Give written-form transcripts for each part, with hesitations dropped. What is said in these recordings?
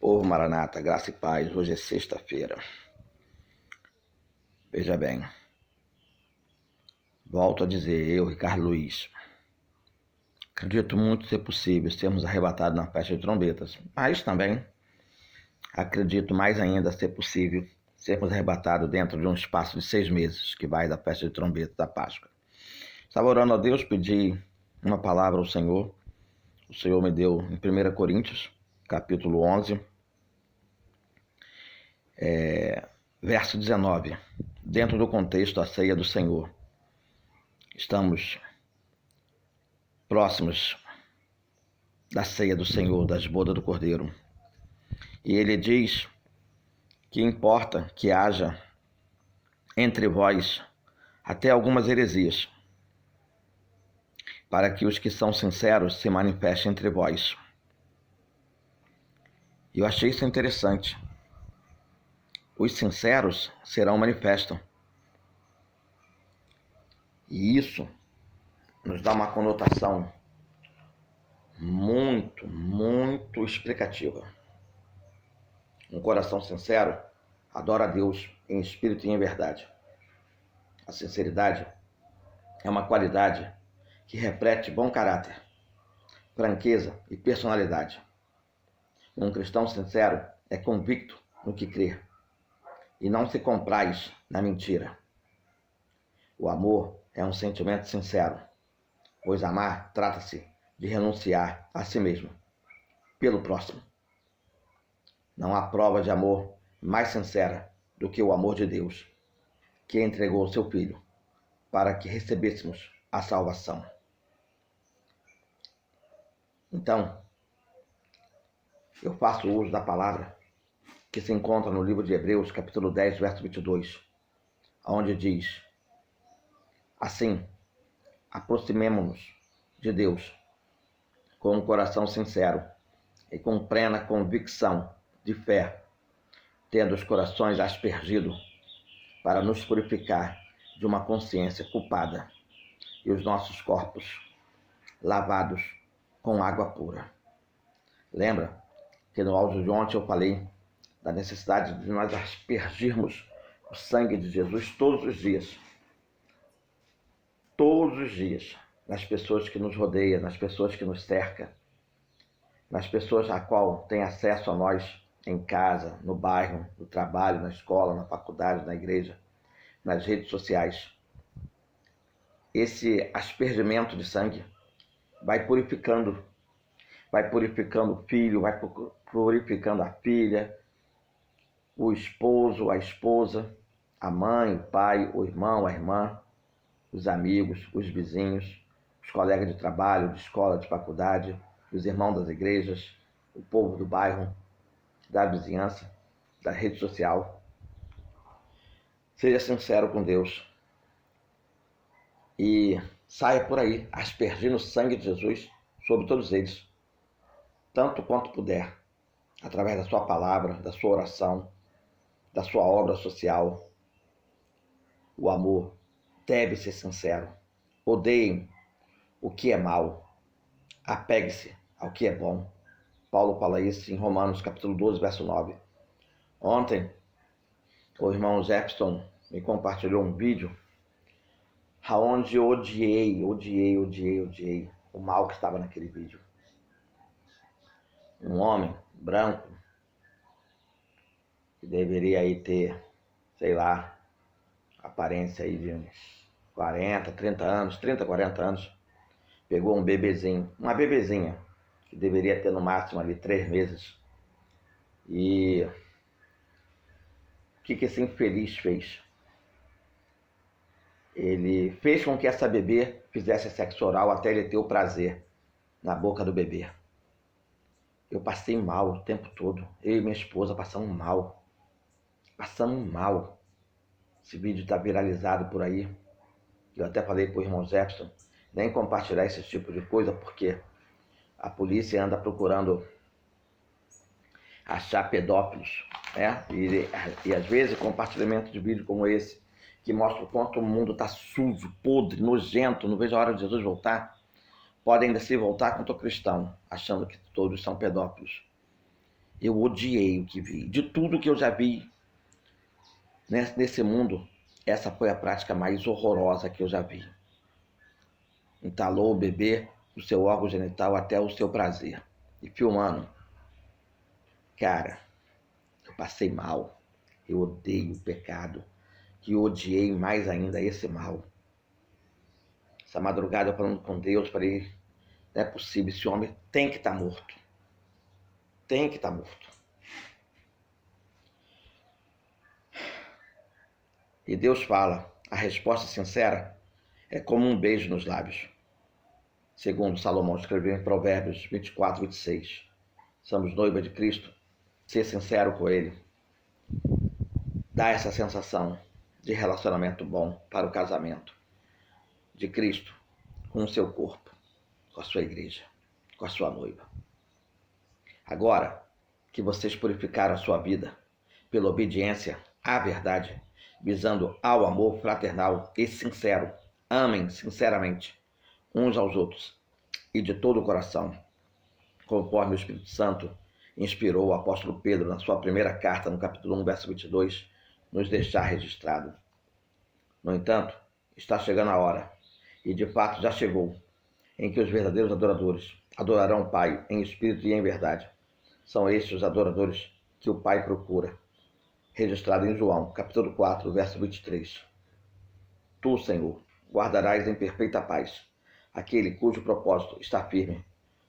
Povo Maranata, graça e paz, hoje é sexta-feira. Veja bem, volto a dizer, eu, Ricardo Luiz, acredito muito ser possível sermos arrebatados na festa de trombetas, mas também acredito mais ainda ser possível sermos arrebatados dentro de um espaço de 6 meses, que vai da festa de trombeta da Páscoa. Estava orando a Deus, pedi uma palavra ao Senhor. O Senhor me deu em 1 Coríntios, capítulo 11, verso 19, dentro do contexto da ceia do Senhor. Estamos próximos da ceia do Senhor, das bodas do Cordeiro. E ele diz que importa que haja entre vós até algumas heresias, para que os que são sinceros se manifestem entre vós. E eu achei isso interessante. Os sinceros serão manifestos. E isso nos dá uma conotação muito explicativa. Um coração sincero adora a Deus em espírito e em verdade. A sinceridade é uma qualidade que reflete bom caráter, franqueza e personalidade. Um cristão sincero é convicto no que crê e não se compraz na mentira. O amor é um sentimento sincero, pois amar trata-se de renunciar a si mesmo pelo próximo. Não há prova de amor mais sincera do que o amor de Deus, que entregou o seu Filho para que recebêssemos a salvação. Então, eu faço uso da palavra que se encontra no livro de Hebreus, capítulo 10, verso 22, onde diz: assim, aproximemo-nos de Deus com um coração sincero e com plena convicção de fé, tendo os corações aspergidos para nos purificar de uma consciência culpada e os nossos corpos lavados com água pura. Lembra que no áudio de ontem eu falei da necessidade de nós aspergirmos o sangue de Jesus todos os dias, nas pessoas que nos rodeiam, nas pessoas que nos cercam, nas pessoas a qual tem acesso a nós em casa, no bairro, no trabalho, na escola, na faculdade, na igreja, nas redes sociais. Esse aspergimento de sangue vai purificando o filho, vai purificando a filha, o esposo, a esposa, a mãe, o pai, o irmão, a irmã, os amigos, os vizinhos, os colegas de trabalho, de escola, de faculdade, os irmãos das igrejas, o povo do bairro, da vizinhança, da rede social. Seja sincero com Deus e saia por aí aspergindo o sangue de Jesus sobre todos eles, tanto quanto puder, através da sua palavra, da sua oração, da sua obra social. O amor deve ser sincero. Odeiem o que é mal. Apegue-se ao que é bom. Paulo fala isso em Romanos capítulo 12, verso 9. Ontem, o irmão Jefferson me compartilhou um vídeo onde eu odiei o mal que estava naquele vídeo. Um homem branco que deveria aí ter, sei lá, aparência aí de uns 40, 40 anos, pegou um bebezinho, uma bebezinha, que deveria ter no máximo ali 3 meses. E o que esse infeliz fez? Ele fez com que essa bebê fizesse sexo oral até ele ter o prazer na boca do bebê. Eu passei mal o tempo todo. Eu e minha esposa passamos mal. Esse vídeo está viralizado por aí. Eu até falei para o irmão Jefferson nem compartilhar esse tipo de coisa, porque a polícia anda procurando achar pedófilos, né? E às vezes compartilhamento de vídeo como esse, que mostra o quanto o mundo está sujo, podre, nojento, não vejo a hora de Jesus voltar, podem ainda se voltar contra o cristão, achando que todos são pedófilos. Eu odiei o que vi. De tudo que eu já vi nesse mundo, essa foi a prática mais horrorosa que eu já vi. Entalou o bebê do seu órgão genital até o seu prazer. E filmando. Cara, eu passei mal. Eu odeio o pecado. E odiei mais ainda esse mal. Essa madrugada eu falando com Deus, falei, não é possível, esse homem tem que estar morto. Tem que estar morto. E Deus fala, a resposta sincera é como um beijo nos lábios. Segundo Salomão escreveu em Provérbios 24, 26. Somos noiva de Cristo. Ser sincero com Ele dá essa sensação de relacionamento bom para o casamento de Cristo com o seu corpo, com a sua igreja, com a sua noiva. Agora que vocês purificaram a sua vida pela obediência à verdade, visando ao amor fraternal e sincero, amem sinceramente uns aos outros e de todo o coração, conforme o Espírito Santo inspirou o apóstolo Pedro na sua primeira carta, no capítulo 1, verso 22, nos deixar registrado. No entanto, está chegando a hora, e de fato já chegou, em que os verdadeiros adoradores adorarão o Pai em espírito e em verdade. São estes os adoradores que o Pai procura. Registrado em João, capítulo 4, verso 23. Tu, Senhor, guardarás em perfeita paz aquele cujo propósito está firme,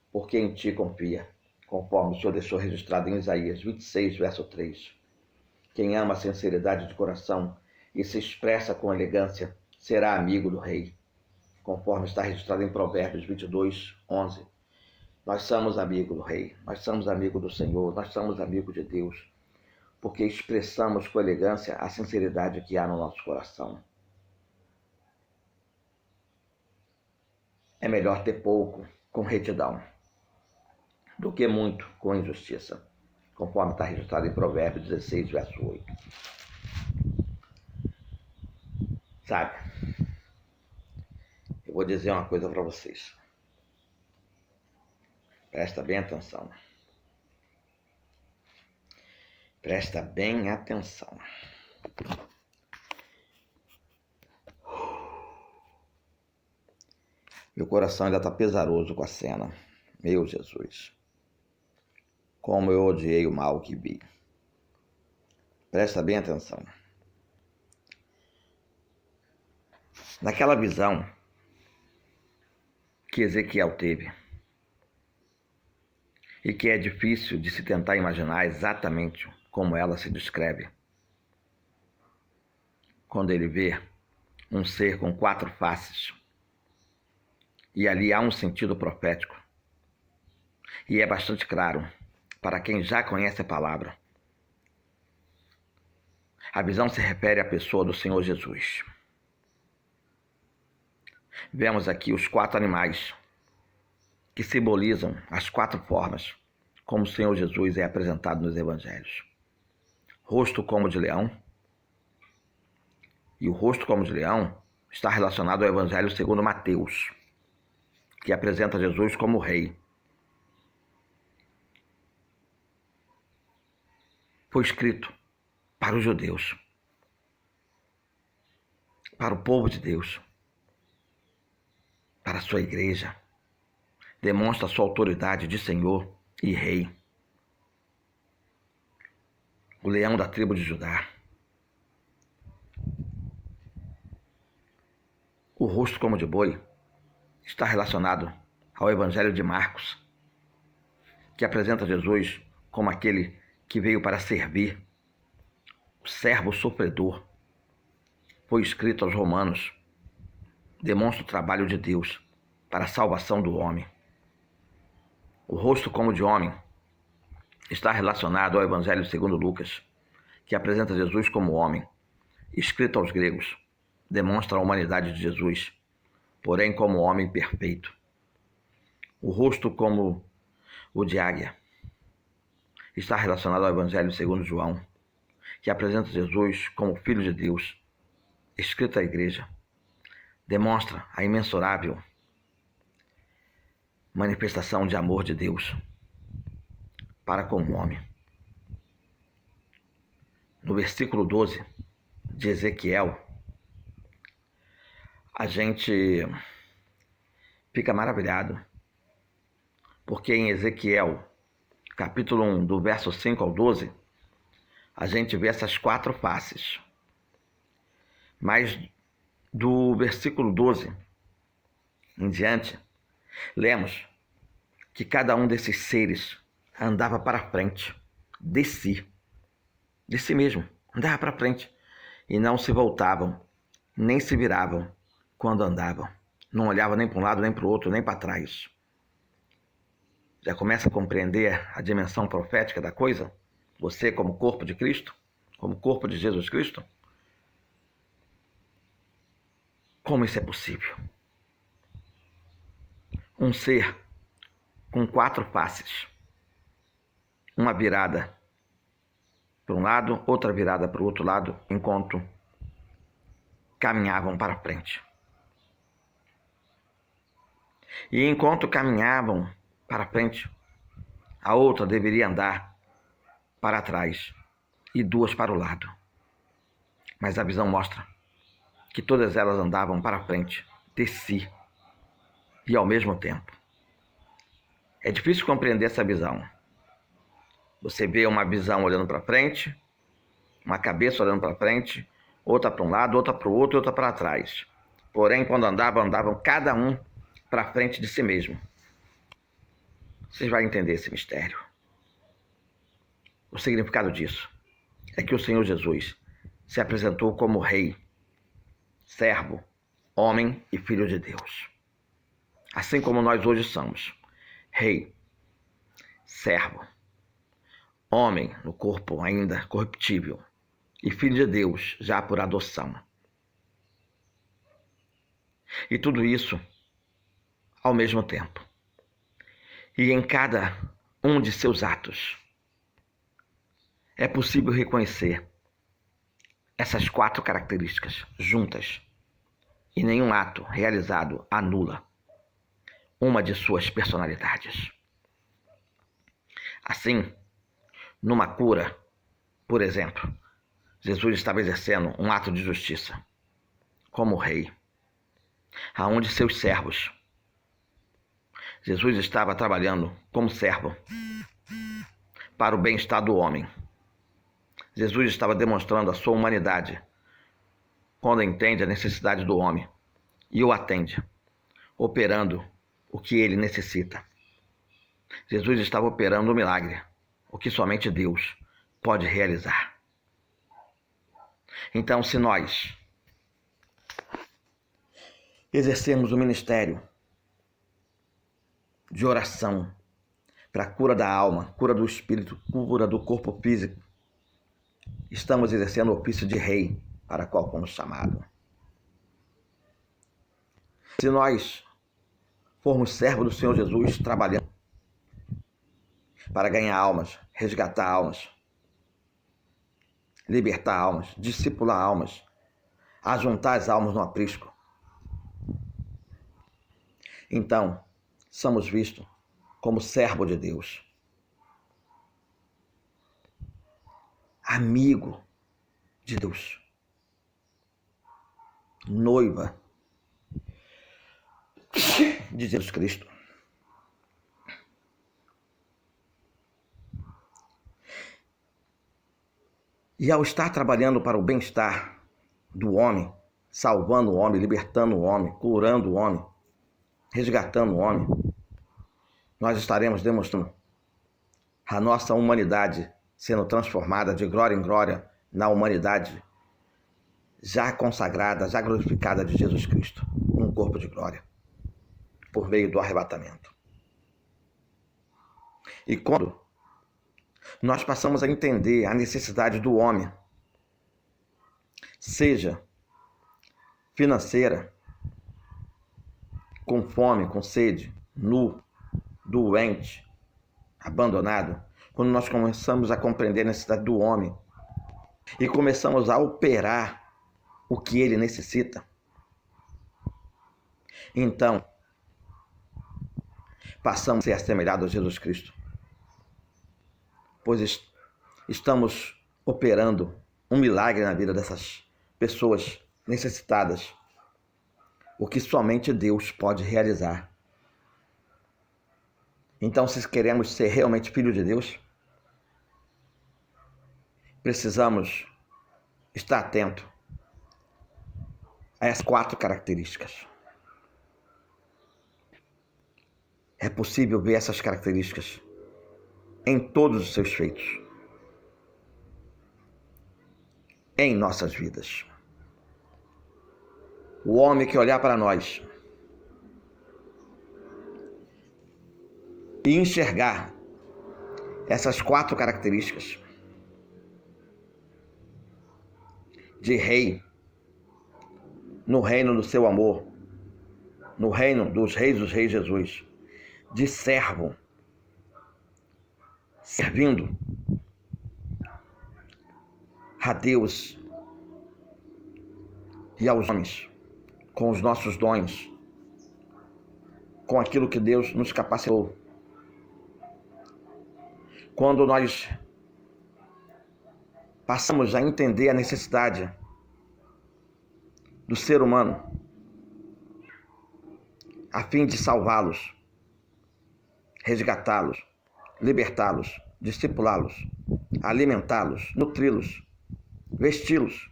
porque em ti confia, conforme o Senhor deixou registrado em Isaías 26, verso 3. Quem ama a sinceridade de coração e se expressa com elegância será amigo do rei, conforme está registrado em Provérbios 22, 11. Nós somos amigos do rei, nós somos amigos do Senhor, nós somos amigos de Deus, porque expressamos com elegância a sinceridade que há no nosso coração. É melhor ter pouco com retidão do que muito com injustiça, conforme está registrado em Provérbios 16, verso 8. Sabe, eu vou dizer uma coisa para vocês. Presta bem atenção. Presta bem atenção. Meu coração ainda está pesaroso com a cena. Meu Jesus. Como eu odiei o mal que vi. Presta bem atenção. Naquela visão que Ezequiel teve, e que é difícil de se tentar imaginar exatamente como ela se descreve, quando ele vê um ser com 4 faces, e ali há um sentido profético, e é bastante claro para quem já conhece a palavra. A visão se refere à pessoa do Senhor Jesus. Vemos aqui os 4 animais que simbolizam as 4 formas como o Senhor Jesus é apresentado nos evangelhos. Rosto como de leão. E o rosto como de leão está relacionado ao evangelho segundo Mateus, que apresenta Jesus como rei. Foi escrito para os judeus, para o povo de Deus, para a sua igreja. Demonstra a sua autoridade de Senhor e Rei. O leão da tribo de Judá. O rosto como de boi está relacionado ao Evangelho de Marcos, que apresenta Jesus como aquele que veio para servir, o servo sofredor. Foi escrito aos Romanos, demonstra o trabalho de Deus para a salvação do homem. O rosto como de homem está relacionado ao Evangelho segundo Lucas, que apresenta Jesus como homem, escrito aos gregos, demonstra a humanidade de Jesus, porém como homem perfeito. O rosto como o de águia está relacionado ao Evangelho segundo João, que apresenta Jesus como Filho de Deus, escrito à igreja, demonstra a imensurável manifestação de amor de Deus para com o homem. no versículo 12 de Ezequiel, a gente fica maravilhado, porque em Ezequiel, capítulo 1, do verso 5 ao 12, a gente vê essas 4 faces. Mas do versículo 12 em diante, lemos que cada um desses seres andava para frente de si mesmo, andava para frente, e não se voltavam, nem se viravam quando andavam. Não olhava nem para um lado, nem para o outro, nem para trás. Já começa a compreender a dimensão profética da coisa? Você como corpo de Cristo, como corpo de Jesus Cristo? Como isso é possível? Um ser com 4 faces, uma virada para um lado, outra virada para o outro lado, enquanto caminhavam para frente. E enquanto caminhavam para frente, a outra deveria andar para trás e 2 para o lado. Mas a visão mostra que todas elas andavam para frente de si e ao mesmo tempo. É difícil compreender essa visão. Você vê uma visão olhando para frente, uma cabeça olhando para frente, outra para um lado, outra para o outro e outra para trás. Porém, quando andavam cada um para frente de si mesmo. Vocês vão entender esse mistério. O significado disso é que o Senhor Jesus se apresentou como Rei, servo, homem e Filho de Deus. Assim como nós hoje somos Rei, servo, homem no corpo ainda corruptível e Filho de Deus já por adoção. E tudo isso ao mesmo tempo. E em cada um de seus atos é possível reconhecer essas 4 características juntas, e nenhum ato realizado anula uma de suas personalidades. Assim, numa cura, por exemplo, Jesus estava exercendo um ato de justiça como rei, aonde seus servos. Jesus estava trabalhando como servo para o bem-estar do homem. Jesus estava demonstrando a sua humanidade quando entende a necessidade do homem e o atende, operando o que ele necessita. Jesus estava operando o milagre, o que somente Deus pode realizar. Então, se nós exercermos o ministério de oração para a cura da alma, cura do espírito, cura do corpo físico, estamos exercendo o ofício de rei para qual fomos chamados. Se nós formos servos do Senhor Jesus, trabalhando para ganhar almas, resgatar almas, libertar almas, discipular almas, ajuntar as almas no aprisco, então somos vistos como servo de Deus, amigo de Deus, noiva de Jesus Cristo. E ao estar trabalhando para o bem-estar do homem, salvando o homem, libertando o homem, curando o homem, resgatando o homem, nós estaremos demonstrando a nossa humanidade sendo transformada de glória em glória na humanidade já consagrada, já glorificada de Jesus Cristo, num corpo de glória, por meio do arrebatamento. E quando nós passamos a entender a necessidade do homem, seja financeira, com fome, com sede, nu, doente, abandonado, quando nós começamos a compreender a necessidade do homem e começamos a operar o que ele necessita, então passamos a ser assemelhados a Jesus Cristo, pois estamos operando um milagre na vida dessas pessoas necessitadas, o que somente Deus pode realizar. Então, se queremos ser realmente filhos de Deus, precisamos estar atento a essas 4 características. É possível ver essas características em todos os seus feitos, em nossas vidas. O homem que olhar para nós e enxergar essas 4 características de rei, no reino do seu amor, no reino dos reis Jesus, de servo, servindo a Deus e aos homens, com os nossos dons, com aquilo que Deus nos capacitou. Quando nós passamos a entender a necessidade do ser humano, a fim de salvá-los, resgatá-los, libertá-los, discipulá-los, alimentá-los, nutri-los, vesti-los.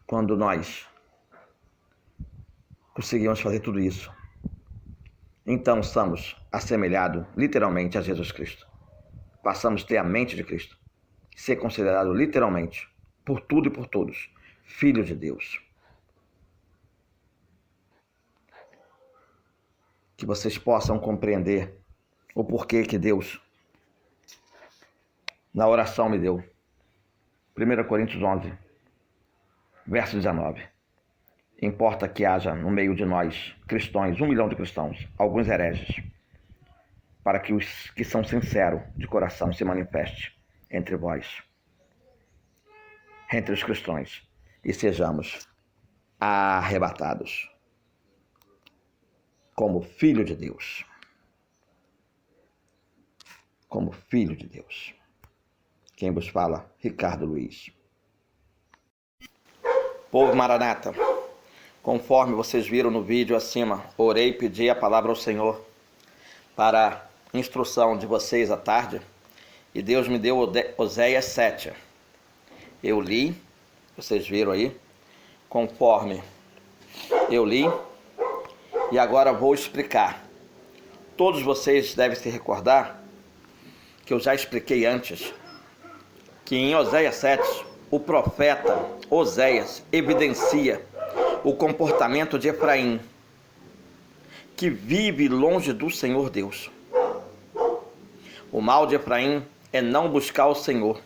Quando nós conseguimos fazer tudo isso, então somos assemelhados literalmente a Jesus Cristo. Passamos a ter a mente de Cristo, ser considerado literalmente, por tudo e por todos, filho de Deus. Que vocês possam compreender o porquê que Deus, na oração, me deu. 1 Coríntios 11, verso 19. Importa que haja no meio de nós, cristãos, 1 milhão de cristãos, alguns hereges, para que os que são sinceros de coração se manifeste entre vós, entre os cristãos, e sejamos arrebatados como filho de Deus. Como filho de Deus. Quem vos fala? Ricardo Luiz. Povo Maranata, conforme vocês viram no vídeo acima, orei e pedi a palavra ao Senhor para instrução de vocês à tarde, e Deus me deu Oséias 7. Eu li, vocês viram aí, conforme eu li, e agora vou explicar. Todos vocês devem se recordar que eu já expliquei antes que em Oséias 7, o profeta Oséias evidencia o comportamento de Efraim, que vive longe do Senhor Deus. O mal de Efraim é não buscar o Senhor.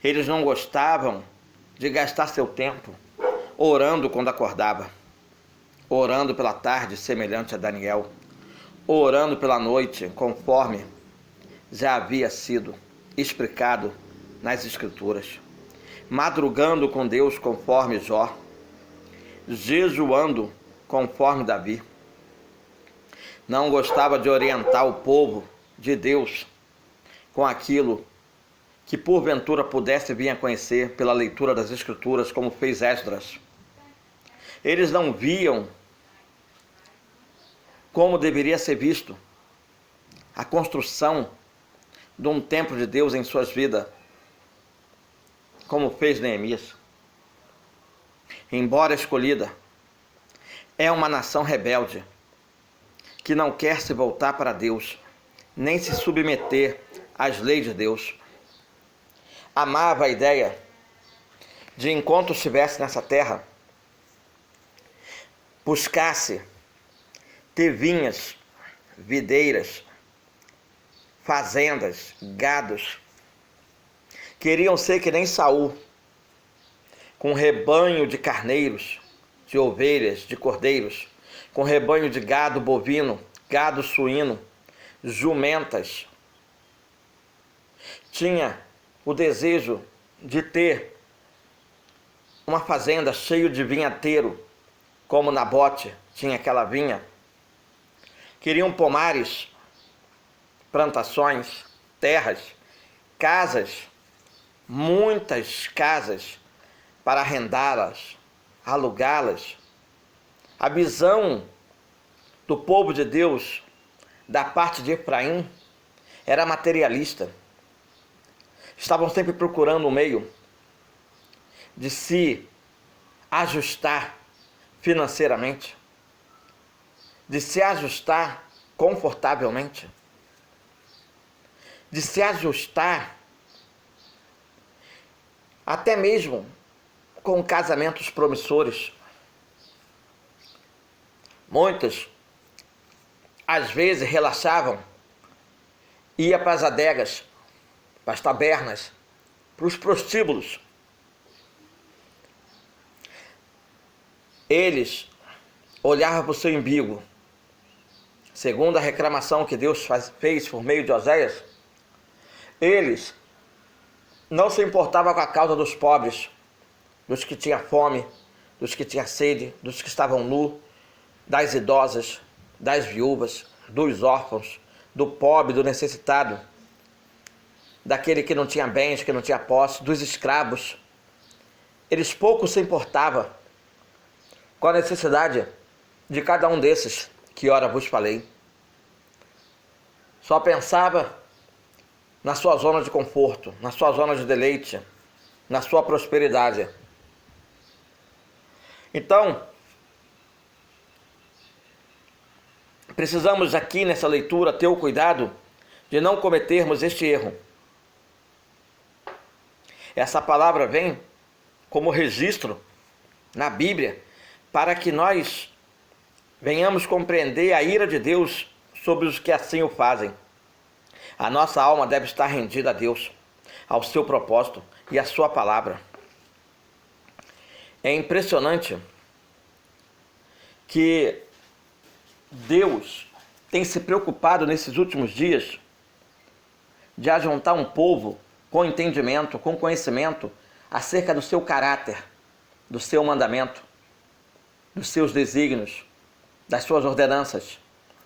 Eles não gostavam de gastar seu tempo orando quando acordava, orando pela tarde, semelhante a Daniel, orando pela noite, conforme já havia sido explicado nas Escrituras, madrugando com Deus, conforme Jó, jejuando, conforme Davi. Não gostava de orientar o povo de Deus com aquilo que porventura pudesse vir a conhecer pela leitura das Escrituras, como fez Esdras. Eles não viam como deveria ser visto a construção de um templo de Deus em suas vidas, como fez Neemias. Embora escolhida, é uma nação rebelde, que não quer se voltar para Deus, nem se submeter às leis de Deus. Amava a ideia de, enquanto estivesse nessa terra, buscasse ter vinhas, videiras, fazendas, gados. Queriam ser que nem Saul, com um rebanho de carneiros, de ovelhas, de cordeiros, com rebanho de gado bovino, gado suíno, jumentas. Tinha o desejo de ter uma fazenda cheia de vinhateiro, como Nabote tinha aquela vinha. Queriam pomares, plantações, terras, casas, muitas casas para arrendá-las, alugá-las. A visão do povo de Deus da parte de Efraim era materialista. Estavam sempre procurando um meio de se ajustar financeiramente, de se ajustar confortavelmente, de se ajustar até mesmo com casamentos promissores. Muitos, às vezes, relaxavam, ia para as adegas, para as tabernas, para os prostíbulos. Eles olhavam para o seu umbigo. Segundo a reclamação que Deus fez por meio de Oséias, eles não se importavam com a causa dos pobres, dos que tinham fome, dos que tinham sede, dos que estavam nus, das idosas, das viúvas, dos órfãos, do pobre, do necessitado, daquele que não tinha bens, que não tinha posse, dos escravos. Eles pouco se importavam com a necessidade de cada um desses que ora vos falei. Só pensava na sua zona de conforto, na sua zona de deleite, na sua prosperidade. Então, precisamos aqui nessa leitura ter o cuidado de não cometermos este erro. Essa palavra vem como registro na Bíblia para que nós venhamos compreender a ira de Deus sobre os que assim o fazem. A nossa alma deve estar rendida a Deus, ao seu propósito e à sua palavra. É impressionante que Deus tem se preocupado nesses últimos dias de ajuntar um povo com entendimento, com conhecimento acerca do seu caráter, do seu mandamento, dos seus desígnios, das suas ordenanças,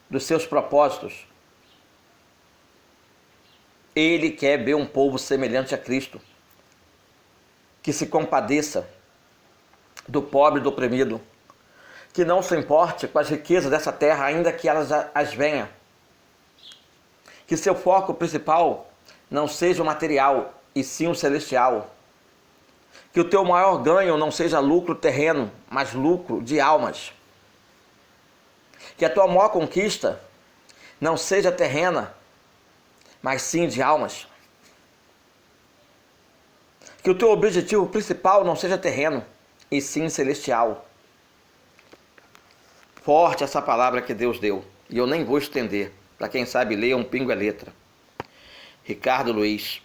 dos seus propósitos. Ele quer ver um povo semelhante a Cristo, que se compadeça do pobre e do oprimido, que não se importe com as riquezas dessa terra, ainda que elas as venham. Que seu foco principal não seja o material, e sim o celestial. Que o teu maior ganho não seja lucro terreno, mas lucro de almas. Que a tua maior conquista não seja terrena, mas sim de almas. Que o teu objetivo principal não seja terreno, e sim celestial. Forte essa palavra que Deus deu, e eu nem vou estender. Para quem sabe ler, um pingo é letra. Ricardo Luiz.